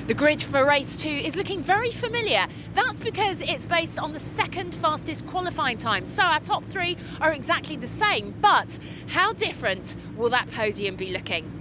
The grid for race 2 is looking very familiar. That's because it's based on the second fastest qualifying time. So our top 3 are exactly the same, but how different will that podium be looking?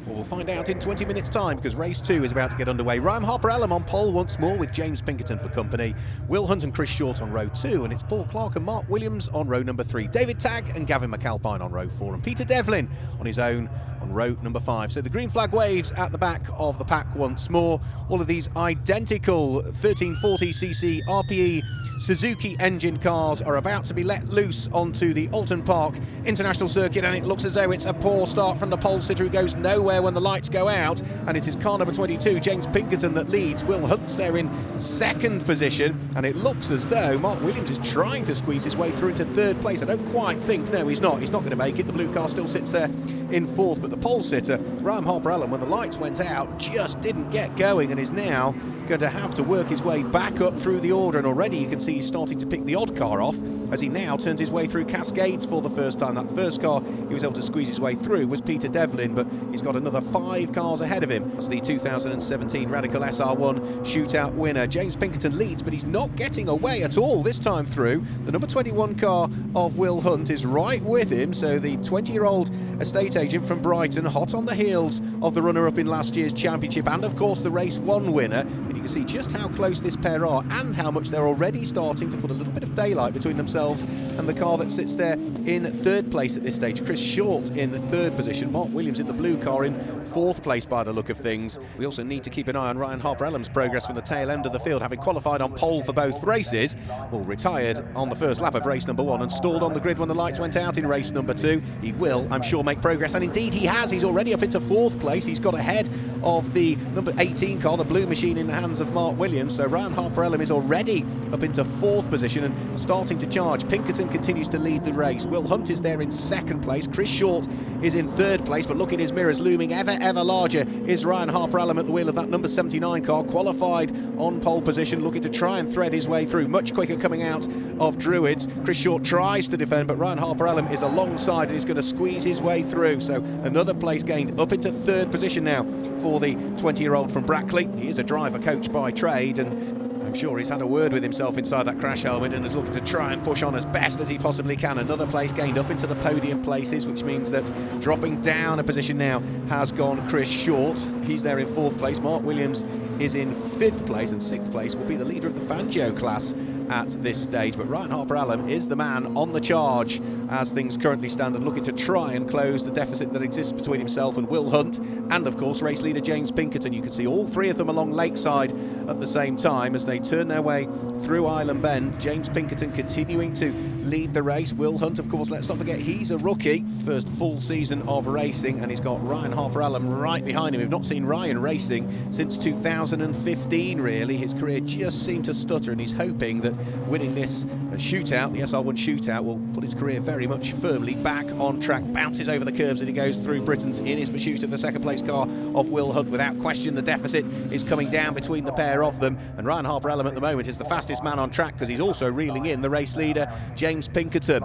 Well, we'll find out in 20 minutes' time because race 2 is about to get underway. Ryan Harper-Ellam on pole once more with James Pinkerton for company. Will Hunt and Chris Short on row 2, and it's Paul Clark and Mark Williams on row number 3. David Tagg and Gavin McAlpine on row 4, and Peter Devlin on his own on row number 5. So the green flag waves at the back of the pack once more. All of these identical 1340cc RPE Suzuki engine cars are about to be let loose onto the Oulton Park International Circuit, and it looks as though it's a poor start from the pole sitter who goes nowhere when the lights go out, and it is car number 22, James Pinkerton, that leads. Will Hunt's there in second position, and it looks as though Mark Williams is trying to squeeze his way through into third place. I don't quite think, no, he's not going to make it. The blue car still sits there in fourth, but the pole sitter, Ryan Harper-Ellam, when the lights went out, just didn't get going and is now going to have to work his way back up through the order, and already you can see he's starting to pick the odd car off as he now turns his way through Cascades for the first time. That first car he was able to squeeze his way through was Peter Devlin, but he's got another 5 cars ahead of him. It's the 2017 Radical SR1 shootout winner. James Pinkerton leads, but he's not getting away at all this time through. The number 21 car of Will Hunt is right with him, so the 20-year-old estate agent from Brighton, hot on the heels of the runner-up in last year's championship and of course the race 1 winner. And you can see just how close this pair are and how much they're already starting to put a little bit of daylight between themselves and the car that sits there in third place at this stage. Chris Short in the third position, Mark Williams in the blue car in fourth place by the look of things. We also need to keep an eye on Ryan Harper-Ellam's progress from the tail end of the field, having qualified on pole for both races. Well, retired on the first lap of race number 1 and stalled on the grid when the lights went out in race number 2. He will, I'm sure, make progress, and indeed he has. He's already up into fourth place. He's got ahead of the number 18 car, the blue machine in the hands of Mark Williams. So Ryan Harper-Ellam is already up into fourth position and starting to charge. Pinkerton continues to lead the race. Will Hunt is there in second place. Chris Short is in third place, but look at his mirrors looming ever larger is Ryan Harper-Ellam at the wheel of that number 79 car, qualified on pole position, looking to try and thread his way through. Much quicker coming out of Druids. Chris Short tries to defend, but Ryan Harper-Ellam is alongside and is going to squeeze his way through. So another place gained, up into third position now for the 20-year-old from Brackley. He is a driver coach by trade, and I'm sure he's had a word with himself inside that crash helmet and is looking to try and push on as best as he possibly can. Another place gained up into the podium places, which means that dropping down a position now has gone Chris Short. He's there in fourth place. Mark Williams is in fifth place, and sixth place will be the leader of the Fangio class at this stage. But Ryan Harper-Ellam is the man on the charge as things currently stand, and looking to try and close the deficit that exists between himself and Will Hunt and of course race leader James Pinkerton. You can see all 3 of them along Lakeside at the same time as they turn their way through Island Bend. James Pinkerton continuing to lead the race. Will Hunt, of course, let's not forget, he's a rookie, first full season of racing, and he's got Ryan Harper-Ellam right behind him. We've not seen Ryan racing since 2015 really. His career just seemed to stutter, and he's hoping that winning this shootout, the SR1 shootout, will put his career very much firmly back on track. Bounces over the curbs as he goes through Britain's in his pursuit of the second place car of Will Hunt. Without question, the deficit is coming down between the pair of them, and Ryan Harper-Ellam at the moment is the fastest man on track because he's also reeling in the race leader James Pinkerton.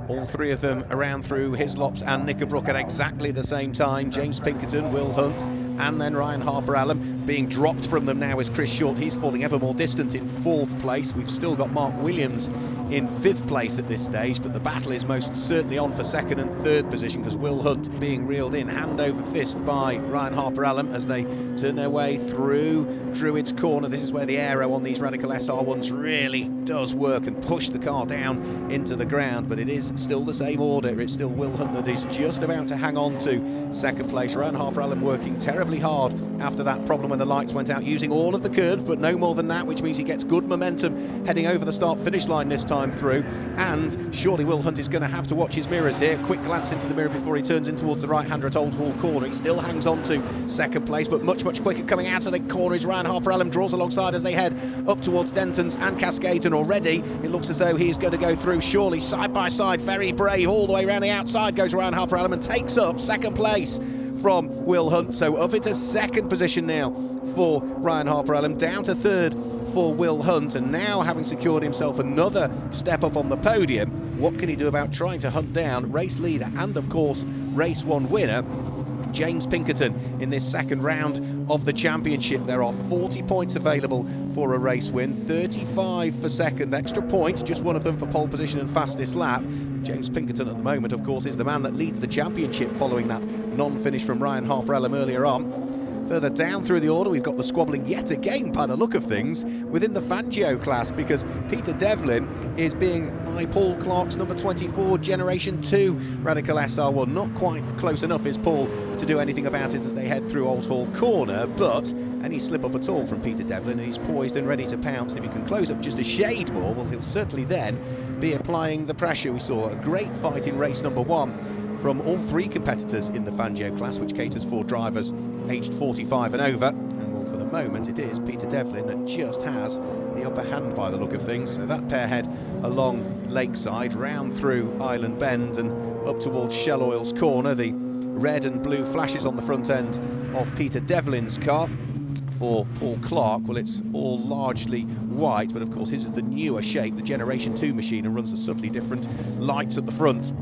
All 3 of them around through Hislops and Knickerbrook at exactly the same time. James Pinkerton, Will Hunt, and then Ryan Harper-Ellam. Being dropped from them now is Chris Short. He's falling ever more distant in fourth place. We've still got Mark Williams in fifth place at this stage, but the battle is most certainly on for second and third position because Will Hunt being reeled in hand over fist by Ryan Harper-Ellam as they turn their way through Druids Corner. This is where the aero on these Radical SR1s really does work and push the car down into the ground, but it is still the same order. It's still Will Hunt that is just about to hang on to second place. Ryan Harper-Ellam working terribly hard after that problem when the lights went out, using all of the curbs, but no more than that, which means he gets good momentum heading over the start-finish line this time through. And surely Will Hunt is going to have to watch his mirrors here. Quick glance into the mirror before he turns in towards the right-hander at Old Hall Corner. He still hangs on to second place, but much quicker coming out of the corner is Ryan Harper-Ellam. Draws alongside as they head up towards Denton's and Cascades, and already it looks as though he's going to go through. Surely side by side, very brave, all the way around the outside goes Ryan Harper-Ellam and takes up second place from Will Hunt. So up into second position now for Ryan Harper-Ellam, down to third for Will Hunt, and now having secured himself another step up on the podium, what can he do about trying to hunt down race leader and of course race 1 winner James Pinkerton in this second round of the championship. There are 40 points available for a race win, 35 for second, extra point, just one of them for pole position and fastest lap. James Pinkerton at the moment, of course, is the man that leads the championship following that non-finish from Ryan Harper-Ellam earlier on. Further down through the order, we've got the squabbling yet again, by the look of things, within the Fangio class, because Peter Devlin is being by Paul Clark's number 24 Generation 2 Radical SR1. Not quite close enough is Paul to do anything about it as they head through Old Hall Corner, but any slip up at all from Peter Devlin and he's poised and ready to pounce. And if he can close up just a shade more, well, he'll certainly then be applying the pressure. We saw a great fight in race number 1 from all 3 competitors in the Fangio class, which caters for drivers aged 45 and over. And well, for the moment, it is Peter Devlin that just has the upper hand by the look of things. So that pair head along Lakeside, round through Island Bend and up towards Shell Oil's Corner. The red and blue flashes on the front end of Peter Devlin's car. For Paul Clark, well, it's all largely white, but of course his is the newer shape, the Generation 2 machine, and runs the subtly different lights at the front.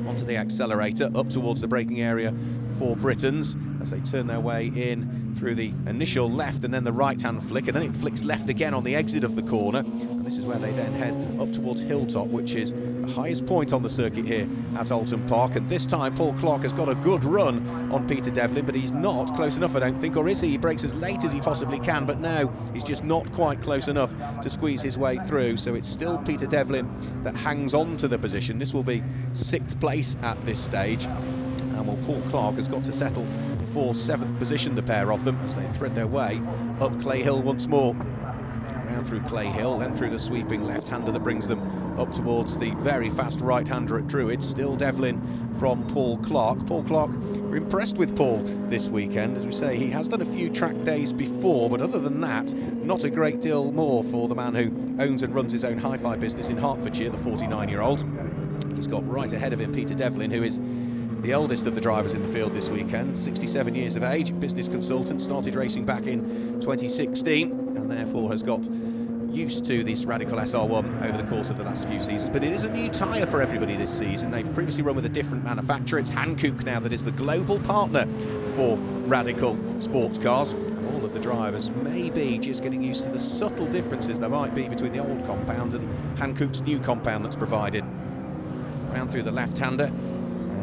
Onto the accelerator, up towards the braking area for Britons as they turn their way in through the initial left and then the right-hand flick, and then it flicks left again on the exit of the corner. And this is where they then head up towards Hilltop, which is the highest point on the circuit here at Oulton Park. And this time Paul Clark has got a good run on Peter Devlin, but he's not close enough, I don't think, or is he? He brakes as late as he possibly can, but no, he's just not quite close enough to squeeze his way through. So it's still Peter Devlin that hangs on to the position. This will be 6th place at this stage. And well, Paul Clark has got to settle for 7th position, the pair of them, as they thread their way up Clay Hill once more. Round through Clay Hill, then through the sweeping left-hander that brings them up towards the very fast right-hander at Druid. Still Devlin from Paul Clark. Paul Clark, we're impressed with Paul this weekend. As we say, he has done a few track days before, but other than that, not a great deal more for the man who owns and runs his own hi-fi business in Hertfordshire, the 49-year-old. He's got right ahead of him Peter Devlin, who is the eldest of the drivers in the field this weekend, 67 years of age, business consultant, started racing back in 2016 and therefore has got used to this Radical SR1 over the course of the last few seasons. But it is a new tyre for everybody this season. They've previously run with a different manufacturer. It's Hankook now that is the global partner for Radical sports cars. And all of the drivers may be just getting used to the subtle differences there might be between the old compound and Hankook's new compound that's provided. Round through the left-hander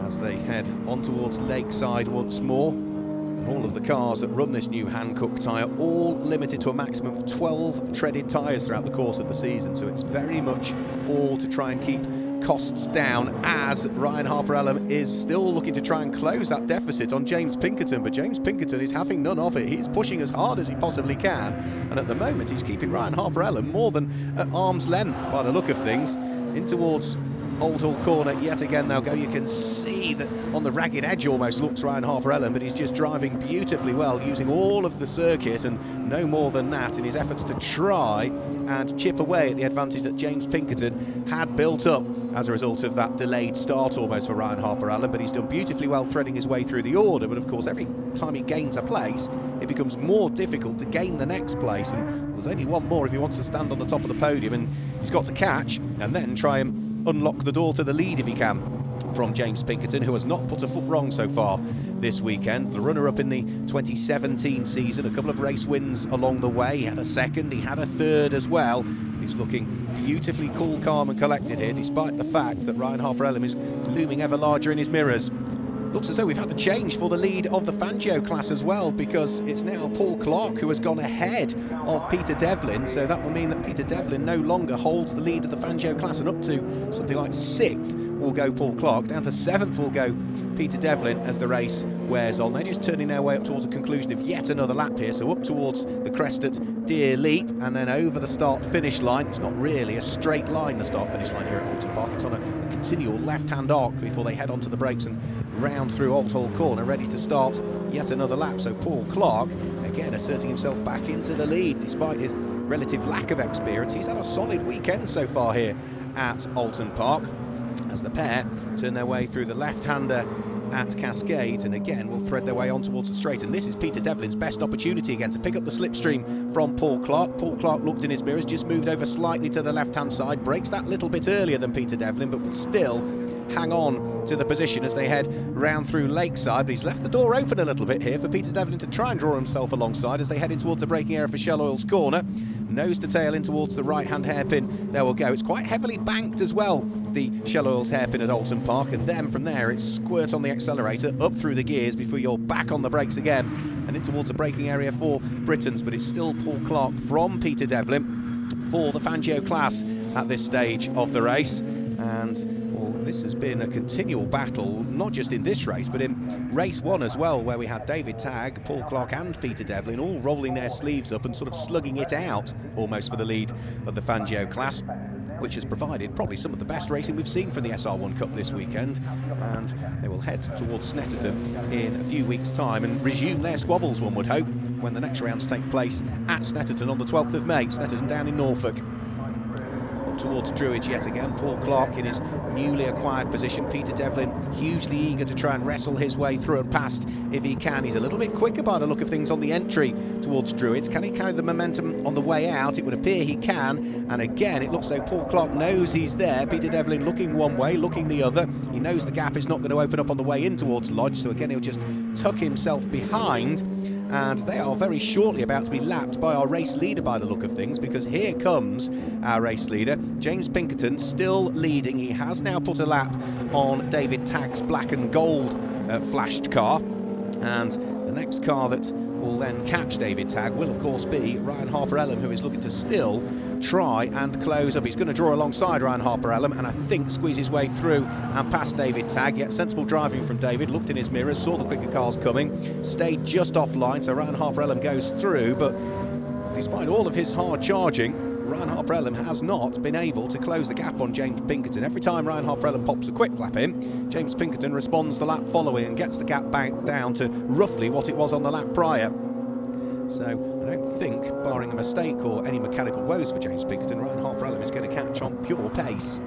as they head on towards Lakeside once more. And all of the cars that run this new Hankook tyre, all limited to a maximum of 12 treaded tyres throughout the course of the season, so it's very much all to try and keep costs down, as Ryan Harper-Ellam is still looking to try and close that deficit on James Pinkerton, but James Pinkerton is having none of it. He's pushing as hard as he possibly can, and at the moment he's keeping Ryan Harper-Ellam more than at arm's length by the look of things. In towards Old Hall Corner yet again they'll go. You can see that on the ragged edge almost looks Ryan Harper-Ellam, but he's just driving beautifully well, using all of the circuit and no more than that in his efforts to try and chip away at the advantage that James Pinkerton had built up as a result of that delayed start almost for Ryan Harper-Ellam. But he's done beautifully well threading his way through the order, but of course every time he gains a place it becomes more difficult to gain the next place, and there's only one more if he wants to stand on the top of the podium, and he's got to catch and then try and unlock the door to the lead if he can from James Pinkerton, who has not put a foot wrong so far this weekend. The runner-up in the 2017 season, a couple of race wins along the way. He had a second, he had a third as well. He's looking beautifully cool, calm and collected here, despite the fact that Ryan Harper-Ellam is looming ever larger in his mirrors. Looks as though we've had the change for the lead of the Fangio class as well, because it's now Paul Clark who has gone ahead of Peter Devlin, so that will mean that Peter Devlin no longer holds the lead of the Fangio class, and up to something like 6th will go Paul Clark, down to 7th will go Peter Devlin as the race wears on. They're just turning their way up towards the conclusion of yet another lap here, so up towards the crest at Deer Leap and then over the start-finish line. It's not really a straight line, the start-finish line here at Oulton Park. It's on a continual left-hand arc before they head onto the brakes and round through Old Hall Corner, ready to start yet another lap. So Paul Clark, again, asserting himself back into the lead despite his relative lack of experience. He's had a solid weekend so far here at Oulton Park as the pair turn their way through the left-hander at Cascade, and again will thread their way on towards the straight. And this is Peter Devlin's best opportunity again to pick up the slipstream from Paul Clark. Paul Clark looked in his mirrors, just moved over slightly to the left-hand side, breaks that little bit earlier than Peter Devlin, but will still hang on to the position as they head round through Lakeside, but he's left the door open a little bit here for Peter Devlin to try and draw himself alongside as they head in towards the braking area for Shell Oil's corner. Nose to tail in towards the right-hand hairpin, there we'll go. It's quite heavily banked as well, the Shell Oil's hairpin at Oulton Park, and then from there it's squirt on the accelerator, up through the gears before you're back on the brakes again, and in towards the braking area for Britons, but it's still Paul Clark from Peter Devlin for the Fangio class at this stage of the race. And well, this has been a continual battle, not just in this race, but in race 1 as well, where we had David Tagg, Paul Clark and Peter Devlin all rolling their sleeves up and sort of slugging it out almost for the lead of the Fangio class, which has provided probably some of the best racing we've seen from the SR1 Cup this weekend. And they will head towards Snetterton in a few weeks' time and resume their squabbles, one would hope, when the next rounds take place at Snetterton on the 12th of May. Snetterton down in Norfolk. Up towards Druids yet again, Paul Clark in his newly acquired position. Peter Devlin hugely eager to try and wrestle his way through and past if he can. He's a little bit quicker by the look of things on the entry towards Druids. Can he carry the momentum on the way out? It would appear he can, and again it looks like Paul Clark knows he's there. Peter Devlin looking one way, looking the other. He knows the gap is not going to open up on the way in towards Lodge, so again he'll just tuck himself behind. And they are very shortly about to be lapped by our race leader by the look of things, because here comes our race leader, James Pinkerton, still leading. He has now put a lap on David Tagg's black and gold flashed car, and the next car that will then catch David Tagg will of course be Ryan Harper-Ellam, who is looking to still try and close up. He's going to draw alongside Ryan Harper-Ellam and I think squeeze his way through and past David Tagg. Yet sensible driving from David, looked in his mirrors, saw the quicker cars coming, stayed just offline, so Ryan Harper-Ellam goes through. But despite all of his hard charging, Ryan Harper-Ellam has not been able to close the gap on James Pinkerton. Every time Ryan Harper-Ellam pops a quick lap in, James Pinkerton responds the lap following and gets the gap back down to roughly what it was on the lap prior. So I don't think, barring a mistake or any mechanical woes for James Pinkerton, Ryan Harper-Ellam is going to catch on pure pace.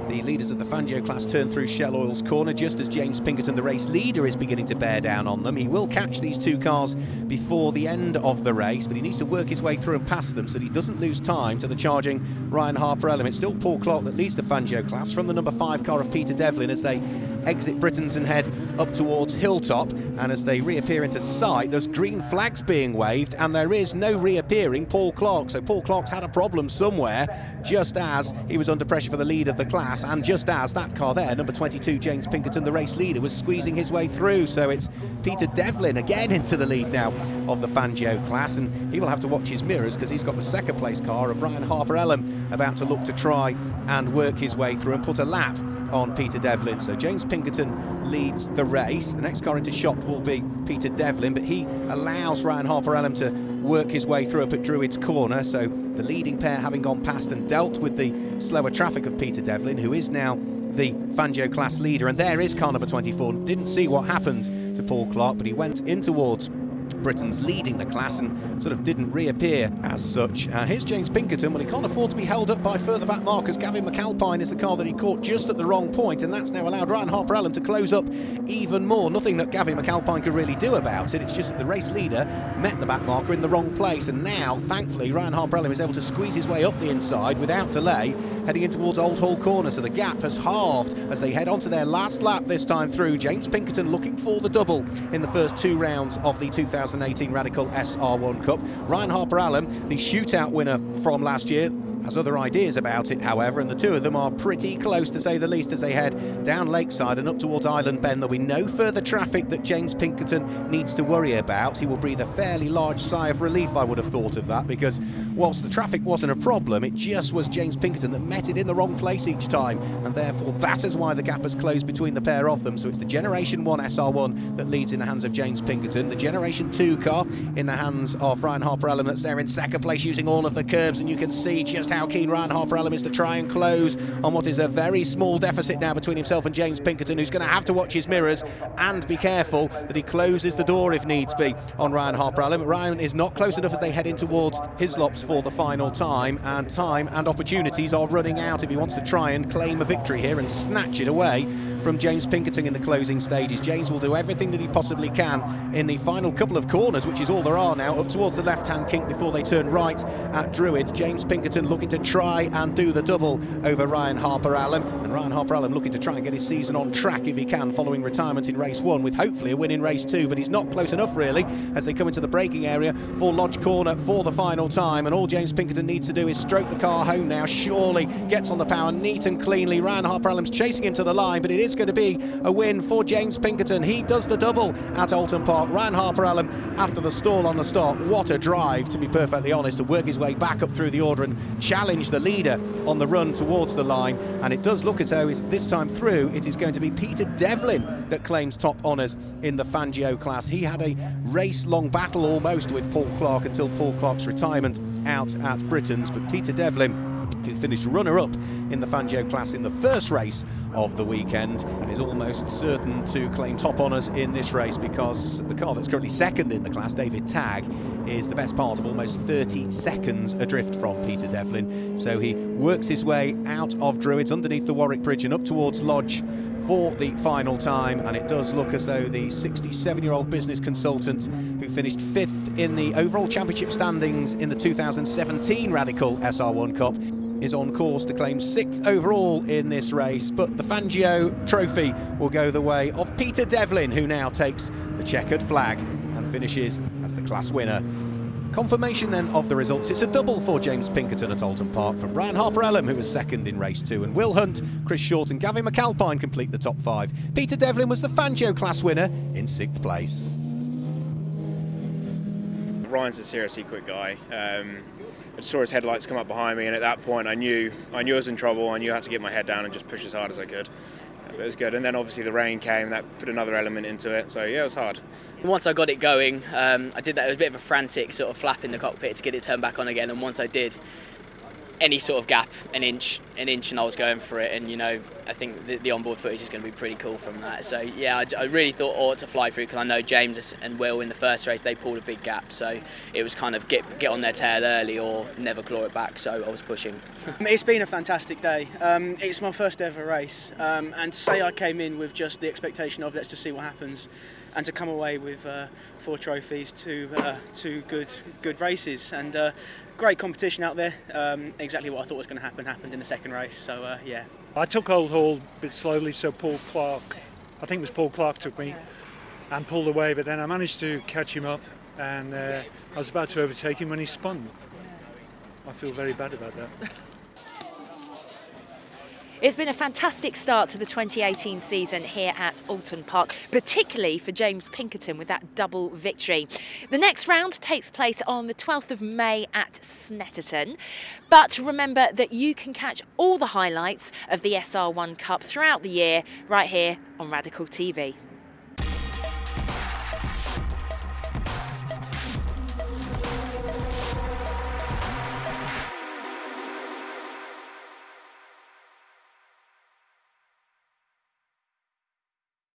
The leaders of the Fangio class turn through Shell Oil's corner just as James Pinkerton, the race leader, is beginning to bear down on them. He will catch these two cars before the end of the race, but he needs to work his way through and past them so that he doesn't lose time to the charging Ryan Harper-Ellam. It's still Paul Clark that leads the Fangio class from the number 5 car of Peter Devlin as they exit Britons and head up towards Hilltop, and as they reappear into sight there's green flags being waved and there is no reappearing Paul Clark. So Paul Clark's had a problem somewhere just as he was under pressure for the lead of the class, and just as that car there, number 22 James Pinkerton, the race leader, was squeezing his way through. So it's Peter Devlin again into the lead now of the Fangio class, and he will have to watch his mirrors because he's got the second place car of Ryan Harper-Ellam about to look to try and work his way through and put a lap on Peter Devlin. So James Pinkerton leads the race. The next car into shot will be Peter Devlin, but he allows Ryan Harper-Ellam to work his way through up at Druids corner. So the leading pair having gone past and dealt with the slower traffic of Peter Devlin, who is now the Fangio class leader. And there is car number 24. Didn't see what happened to Paul Clark, but he went in towards Britons leading the class and sort of didn't reappear as such. Here's James Pinkerton. Well, he can't afford to be held up by further back markers. Gavin McAlpine is the car that he caught just at the wrong point, and that's now allowed Ryan Harper-Ellam to close up even more. Nothing that Gavin McAlpine could really do about it. It's just that the race leader met the back marker in the wrong place, and now, thankfully, Ryan Harper-Ellam is able to squeeze his way up the inside without delay, heading in towards Old Hall corner. So the gap has halved as they head onto their last lap this time through. James Pinkerton looking for the double in the first 2 rounds of the 2018 Radical SR1 Cup. Ryan Harper-Ellam, the shootout winner from last year, has other ideas about it, however, and the two of them are pretty close, to say the least, as they head down Lakeside and up towards Island Bend. There'll be no further traffic that James Pinkerton needs to worry about. He will breathe a fairly large sigh of relief, I would have thought of that, because whilst the traffic wasn't a problem, it just was James Pinkerton that met it in the wrong place each time, and therefore that is why the gap has closed between the pair of them. So it's the Generation 1 SR1 that leads in the hands of James Pinkerton, the Generation 2 car in the hands of Ryan Harper-Ellam that's there in second place using all of the curbs, and you can see just how keen Ryan Harper-Ellam is to try and close on what is a very small deficit now between himself and James Pinkerton, who's going to have to watch his mirrors and be careful that he closes the door if needs be on Ryan Harper-Ellam. Ryan is not close enough as they head in towards Hislops for the final time and opportunities are running out if he wants to try and claim a victory here and snatch it away from James Pinkerton in the closing stages. James will do everything that he possibly can in the final couple of corners, which is all there are now, up towards the left-hand kink before they turn right at Druid. James Pinkerton looking looking to try and do the double over Ryan Harper-Allen. And Ryan Harper-Allen looking to try and get his season on track if he can, following retirement in race 1, with hopefully a win in race 2. But he's not close enough, really, as they come into the braking area for Lodge Corner for the final time. And all James Pinkerton needs to do is stroke the car home now. Surely gets on the power neat and cleanly. Ryan Harper-Allen's chasing him to the line, but it is going to be a win for James Pinkerton. He does the double at Oulton Park. Ryan Harper-Allen, after the stall on the start, what a drive, to be perfectly honest, to work his way back up through the order and challenge the leader on the run towards the line. And it does look as though this time through it is going to be Peter Devlin that claims top honours in the Fangio class. He had a race-long battle almost with Paul Clark until Paul Clark's retirement out at Britain's, but Peter Devlin, who finished runner-up in the Fangio class in the first race of the weekend, and is almost certain to claim top honours in this race, because the car that's currently second in the class, David Tagg, is the best part of almost 30 seconds adrift from Peter Devlin. So he works his way out of Druids underneath the Warwick Bridge and up towards Lodge for the final time, and it does look as though the 67-year-old business consultant who finished 5th in the overall championship standings in the 2017 Radical SR1 Cup is on course to claim 6th overall in this race. But the Fangio trophy will go the way of Peter Devlin, who now takes the checkered flag and finishes as the class winner. Confirmation then of the results. It's a double for James Pinkerton at Oulton Park from Ryan Harper-Allen, who was second in race 2, and Will Hunt, Chris Short and Gavin McAlpine complete the top 5. Peter Devlin was the Fangio class winner in 6th place. Ryan's a seriously quick guy. I saw his headlights come up behind me, and at that point I knew I was in trouble. I knew I had to get my head down and just push as hard as I could. It was good, and then obviously the rain came, that put another element into it, so yeah, it was hard. Once I got it going, I did that. It was a bit of a frantic sort of flap in the cockpit to get it turned back on again, and once I did, any sort of gap, an inch and I was going for it, and you know, I think the onboard footage is going to be pretty cool from that. So yeah, I really thought I ought to fly through, because I know James and Will in the first race, they pulled a big gap, so it was kind of get on their tail early or never claw it back, so I was pushing. It's been a fantastic day. It's my first ever race, and to say I came in with just the expectation of let's just see what happens, and to come away with 4 trophies, two good races, and great competition out there. Exactly what I thought was going to happen happened in the second race, so yeah. I took Old Hall a bit slowly, so Paul Clark, I think it was Paul Clark, took me and pulled away, but then I managed to catch him up, and I was about to overtake him when he spun. I feel very bad about that. It's been a fantastic start to the 2018 season here at Oulton Park, particularly for James Pinkerton with that double victory. The next round takes place on the 12th of May at Snetterton. But remember that you can catch all the highlights of the SR1 Cup throughout the year right here on Radical TV.